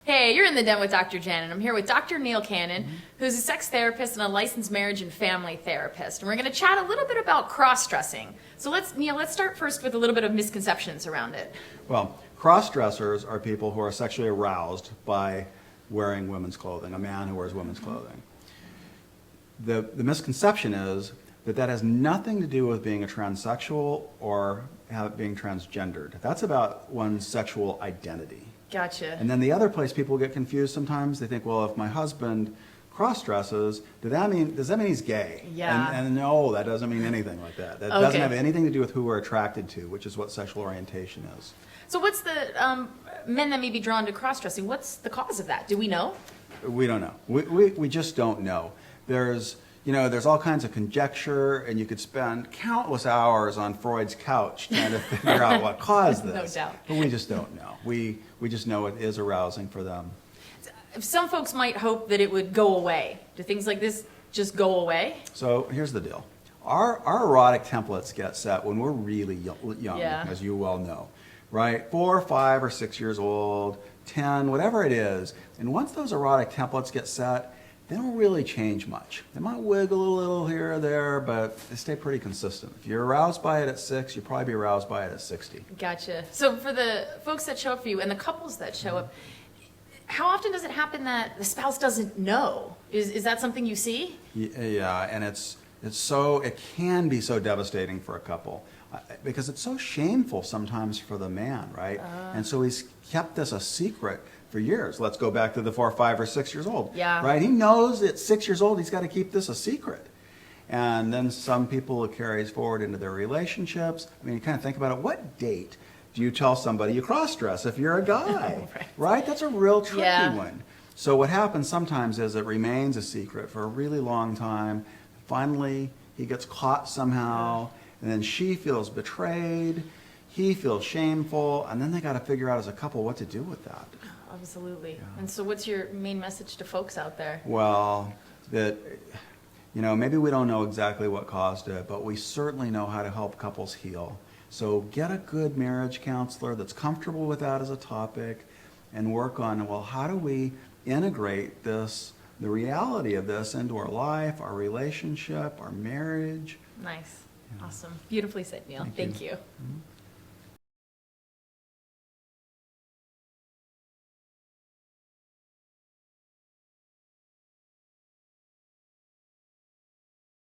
Hey, you're in the Den with Dr. Jen, and I'm here with Dr. Neil Cannon, who's a sex therapist and a licensed marriage and family therapist. And we're going to chat a little bit about cross-dressing. So Neil, let's start first with a little bit of misconceptions around it. Well, cross-dressers are people who are sexually aroused by wearing women's clothing, a man who wears women's clothing. The misconception is that that has nothing to do with being a transsexual or being transgendered. That's about one's sexual identity. Gotcha. And then the other place people get confused sometimes, they think, well, if my husband cross-dresses, does that mean he's gay? Yeah. And no, that doesn't mean anything like that. That doesn't have anything to do with who we're attracted to, which is what sexual orientation is. So what's the men that may be drawn to cross-dressing, what's the cause of that? Do we know? We don't know. We just don't know. There's all kinds of conjecture, and you could spend countless hours on Freud's couch trying to figure out what caused this. No doubt. But we just don't know. We just know it is arousing for them. Some folks might hope that it would go away. Do things like this just go away? So here's the deal. Our erotic templates get set when we're really young, Yeah. as you well know, right? 4, 5, or 6 years old, 10, whatever it is. And once those erotic templates get set, they don't really change much. They might wiggle a little here or there, but they stay pretty consistent. If you're aroused by it at 6, you'll probably be aroused by it at 60. Gotcha. So for the folks that show up for you and the couples that show up, how often does it happen that the spouse doesn't know? Is that something you see? Yeah, and it can be so devastating for a couple because it's so shameful sometimes for the man, right? And so he's kept this a secret for years. Let's go back to the 4, 5, or 6 years old. Yeah. Right? He knows at 6 years old he's got to keep this a secret. And then some people it carries forward into their relationships. I mean, you kind of think about it. What date do you tell somebody you cross-dress if you're a guy? Right? That's a real tricky one. So what happens sometimes is it remains a secret for a really long time. Finally, he gets caught somehow, and then she feels betrayed. He feels shameful, and then they got to figure out as a couple what to do with that. Absolutely. Yeah. And so what's your main message to folks out there? Well, that, maybe we don't know exactly what caused it, but we certainly know how to help couples heal. So get a good marriage counselor that's comfortable with that as a topic and work on, well, how do we integrate the reality of this into our life, our relationship, our marriage? Nice. Yeah. Awesome. Beautifully said, Neil. Thank you. Mm-hmm.